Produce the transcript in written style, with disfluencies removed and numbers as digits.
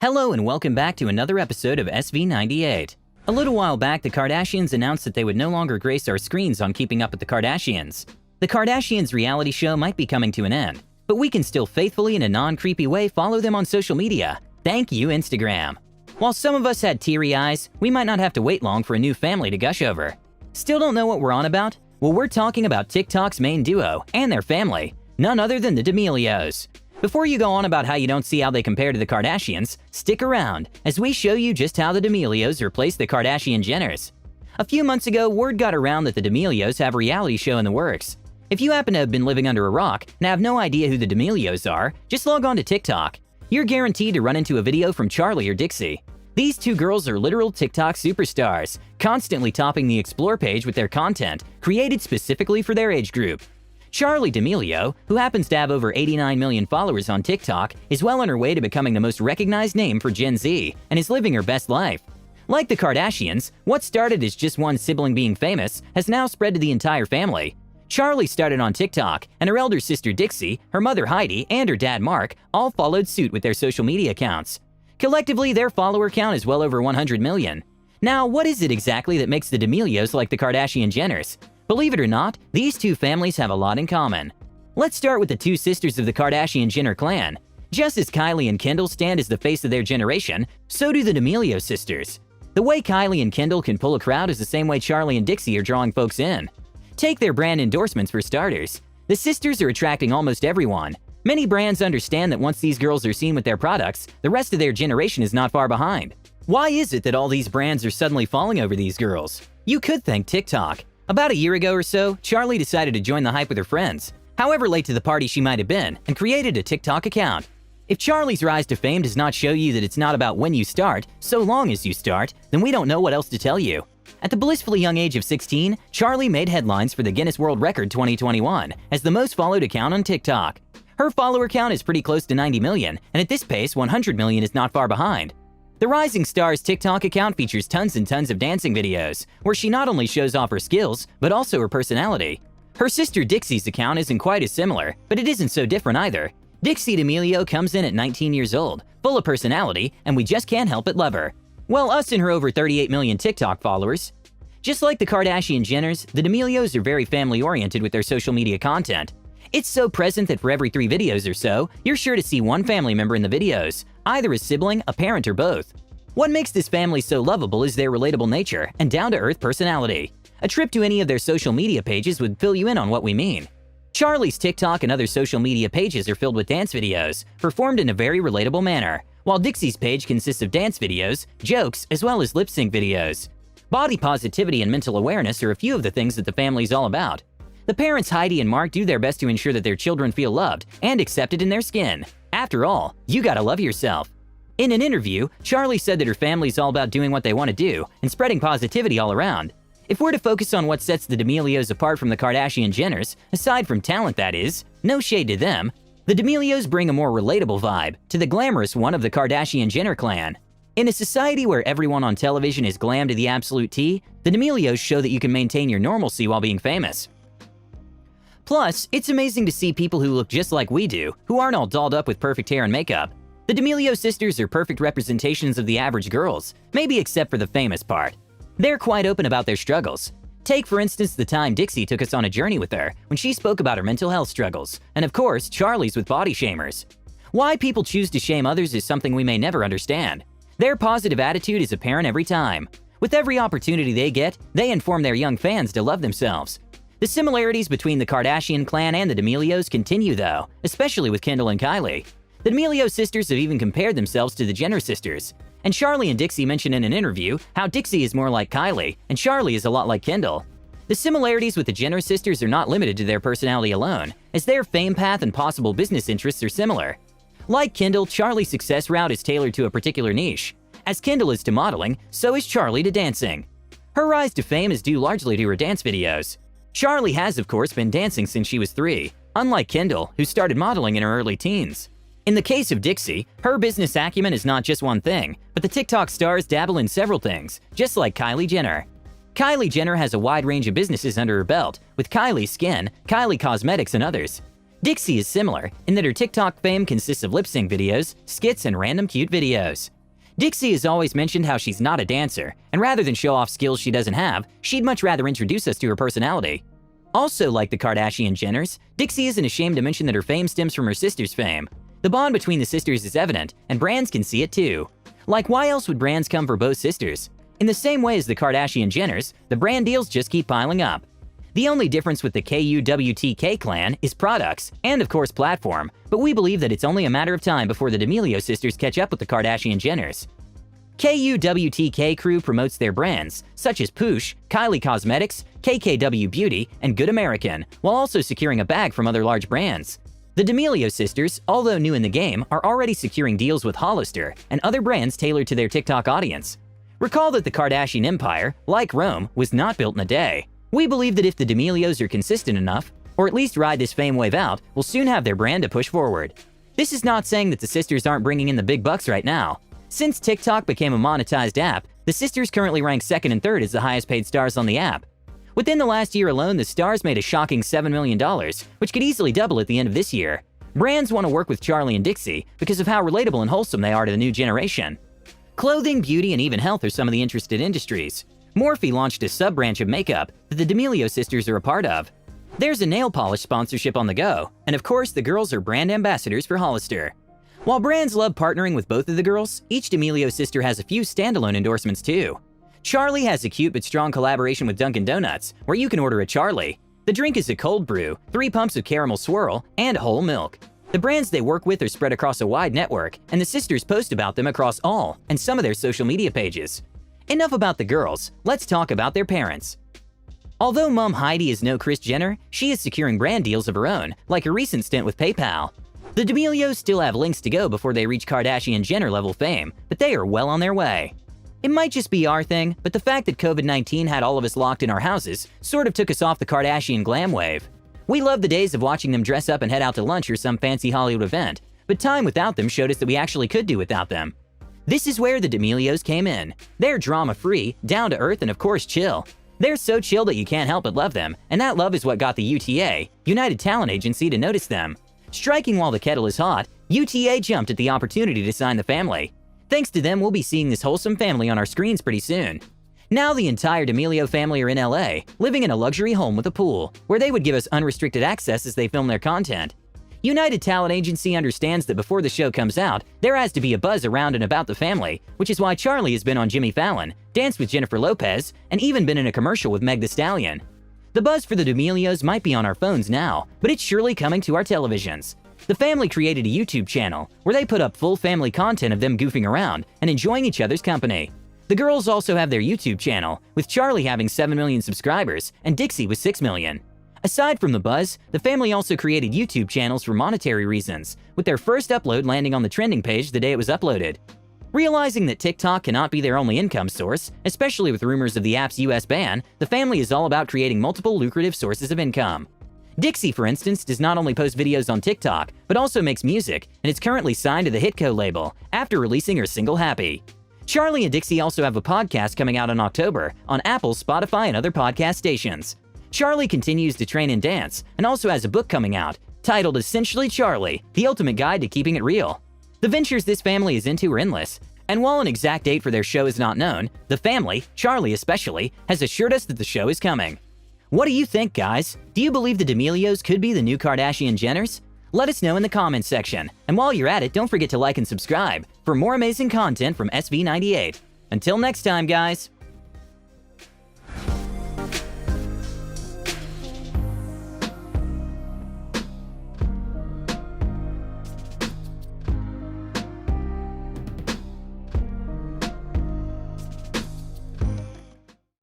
Hello and welcome back to another episode of SV98. A little while back, the Kardashians announced that they would no longer grace our screens on Keeping Up with the Kardashians. The Kardashians reality show might be coming to an end, but we can still faithfully in a non-creepy way follow them on social media. Thank you, Instagram. While some of us had teary eyes, we might not have to wait long for a new family to gush over. Still don't know what we're on about? Well, we're talking about TikTok's main duo and their family, none other than the D'Amelios. Before you go on about how you don't see how they compare to the Kardashians, stick around as we show you just how the D'Amelios replaced the Kardashian Jenners. A few months ago, word got around that the D'Amelios have a reality show in the works. If you happen to have been living under a rock and have no idea who the D'Amelios are, just log on to TikTok. You're guaranteed to run into a video from Charli or Dixie. These two girls are literal TikTok superstars, constantly topping the Explore page with their content, created specifically for their age group. Charli D'Amelio, who happens to have over 89 million followers on TikTok, is well on her way to becoming the most recognized name for Gen Z and is living her best life. Like the Kardashians, what started as just one sibling being famous has now spread to the entire family. Charli started on TikTok, and her elder sister Dixie, her mother Heidi, and her dad Mark all followed suit with their social media accounts. Collectively, their follower count is well over 100 million. Now, what is it exactly that makes the D'Amelios like the Kardashian Jenners? Believe it or not, these two families have a lot in common. Let's start with the two sisters of the Kardashian Jenner clan. Just as Kylie and Kendall stand as the face of their generation, so do the D'Amelio sisters. The way Kylie and Kendall can pull a crowd is the same way Charli and Dixie are drawing folks in. Take their brand endorsements for starters. The sisters are attracting almost everyone. Many brands understand that once these girls are seen with their products, the rest of their generation is not far behind. Why is it that all these brands are suddenly falling over these girls? You could thank TikTok. About a year ago or so, Charli decided to join the hype with her friends, however late to the party she might have been, and created a TikTok account. If Charli's rise to fame does not show you that it's not about when you start, so long as you start, then we don't know what else to tell you. At the blissfully young age of 16, Charli made headlines for the Guinness World Record 2021 as the most followed account on TikTok. Her follower count is pretty close to 90 million, and at this pace, 100 million is not far behind. The rising star's TikTok account features tons and tons of dancing videos, where she not only shows off her skills, but also her personality. Her sister Dixie's account isn't quite as similar, but it isn't so different either. Dixie D'Amelio comes in at 19 years old, full of personality, and we just can't help but love her. Well, us and her over 38 million TikTok followers. Just like the Kardashian Jenners, the D'Amelios are very family-oriented with their social media content. It's so present that for every 3 videos or so, you're sure to see one family member in the videos, either a sibling, a parent, or both. What makes this family so lovable is their relatable nature and down-to-earth personality. A trip to any of their social media pages would fill you in on what we mean. Charli's TikTok and other social media pages are filled with dance videos, performed in a very relatable manner, while Dixie's page consists of dance videos, jokes, as well as lip-sync videos. Body positivity and mental awareness are a few of the things that the family's all about. The parents Heidi and Mark do their best to ensure that their children feel loved and accepted in their skin. After all, you gotta love yourself. In an interview, Charli said that her family's all about doing what they want to do and spreading positivity all around. If we're to focus on what sets the D'Amelios apart from the Kardashian Jenners, aside from talent that is, no shade to them, the D'Amelios bring a more relatable vibe to the glamorous one of the Kardashian Jenner clan. In a society where everyone on television is glam to the absolute T, the D'Amelios show that you can maintain your normalcy while being famous. Plus, it's amazing to see people who look just like we do, who aren't all dolled up with perfect hair and makeup. The D'Amelio sisters are perfect representations of the average girls, maybe except for the famous part. They're quite open about their struggles. Take for instance the time Dixie took us on a journey with her when she spoke about her mental health struggles, and of course Charli's with body shamers. Why people choose to shame others is something we may never understand. Their positive attitude is apparent every time. With every opportunity they get, they inform their young fans to love themselves. The similarities between the Kardashian clan and the D'Amelios continue though, especially with Kendall and Kylie. The D'Amelio sisters have even compared themselves to the Jenner sisters. And Charli and Dixie mentioned in an interview how Dixie is more like Kylie and Charli is a lot like Kendall. The similarities with the Jenner sisters are not limited to their personality alone, as their fame path and possible business interests are similar. Like Kendall, Charli's success route is tailored to a particular niche. As Kendall is to modeling, so is Charli to dancing. Her rise to fame is due largely to her dance videos. Charli has, of course, been dancing since she was 3, unlike Kendall, who started modeling in her early teens. In the case of Dixie, her business acumen is not just one thing, but the TikTok stars dabble in several things, just like Kylie Jenner. Kylie Jenner has a wide range of businesses under her belt, with Kylie Skin, Kylie Cosmetics, and others. Dixie is similar in that her TikTok fame consists of lip-sync videos, skits, and random cute videos. Dixie has always mentioned how she's not a dancer, and rather than show off skills she doesn't have, she'd much rather introduce us to her personality. Also, like the Kardashian Jenners, Dixie isn't ashamed to mention that her fame stems from her sister's fame. The bond between the sisters is evident, and brands can see it too. Like, why else would brands come for both sisters? In the same way as the Kardashian Jenners, the brand deals just keep piling up. The only difference with the KUWTK clan is products, and of course platform, but we believe that it's only a matter of time before the D'Amelio sisters catch up with the Kardashian Jenners. KUWTK crew promotes their brands, such as Poosh, Kylie Cosmetics, KKW Beauty, and Good American, while also securing a bag from other large brands. The D'Amelio sisters, although new in the game, are already securing deals with Hollister and other brands tailored to their TikTok audience. Recall that the Kardashian empire, like Rome, was not built in a day. We believe that if the D'Amelios are consistent enough, or at least ride this fame wave out, we'll soon have their brand to push forward. This is not saying that the sisters aren't bringing in the big bucks right now. Since TikTok became a monetized app, the sisters currently rank second and third as the highest paid stars on the app. Within the last year alone, the stars made a shocking $7 million, which could easily double at the end of this year. Brands want to work with Charlie and Dixie because of how relatable and wholesome they are to the new generation. Clothing, beauty, and even health are some of the interested industries. Morphe launched a sub-branch of makeup that the D'Amelio sisters are a part of. There's a nail polish sponsorship on the go, and of course the girls are brand ambassadors for Hollister. While brands love partnering with both of the girls, each D'Amelio sister has a few standalone endorsements too. Charlie has a cute but strong collaboration with Dunkin' Donuts, where you can order a Charlie. The drink is a cold brew, 3 pumps of caramel swirl, and whole milk. The brands they work with are spread across a wide network, and the sisters post about them across all and some of their social media pages. Enough about the girls, let's talk about their parents. Although Mom Heidi is no Kris Jenner, she is securing brand deals of her own, like a recent stint with PayPal. The D'Amelios still have links to go before they reach Kardashian Jenner level fame, but they are well on their way. It might just be our thing, but the fact that COVID-19 had all of us locked in our houses sort of took us off the Kardashian glam wave. We love the days of watching them dress up and head out to lunch or some fancy Hollywood event, but time without them showed us that we actually could do without them. This is where the D'Amelios came in. They're drama-free, down-to-earth, and of course chill. They're so chill that you can't help but love them, and that love is what got the UTA, United Talent Agency, to notice them. Striking while the kettle is hot, UTA jumped at the opportunity to sign the family. Thanks to them, we'll be seeing this wholesome family on our screens pretty soon. Now the entire D'Amelio family are in LA, living in a luxury home with a pool, where they would give us unrestricted access as they film their content. United Talent Agency understands that before the show comes out, there has to be a buzz around and about the family, which is why Charlie has been on Jimmy Fallon, danced with Jennifer Lopez, and even been in a commercial with Meg Thee Stallion. The buzz for the D'Amelios might be on our phones now, but it's surely coming to our televisions. The family created a YouTube channel where they put up full family content of them goofing around and enjoying each other's company. The girls also have their YouTube channel, with Charlie having 7 million subscribers and Dixie with 6 million. Aside from the buzz, the family also created YouTube channels for monetary reasons, with their first upload landing on the trending page the day it was uploaded. Realizing that TikTok cannot be their only income source, especially with rumors of the app's US ban, the family is all about creating multiple lucrative sources of income. Dixie, for instance, does not only post videos on TikTok, but also makes music, and is currently signed to the Hitco label after releasing her single Happy. Charlie and Dixie also have a podcast coming out in October on Apple, Spotify, and other podcast stations. Charlie continues to train and dance, and also has a book coming out, titled Essentially Charlie, The Ultimate Guide to Keeping It Real. The ventures this family is into are endless, and while an exact date for their show is not known, the family, Charlie especially, has assured us that the show is coming. What do you think, guys? Do you believe the D'Amelios could be the new Kardashian Jenners? Let us know in the comments section, and while you're at it, don't forget to like and subscribe for more amazing content from SV98. Until next time, guys.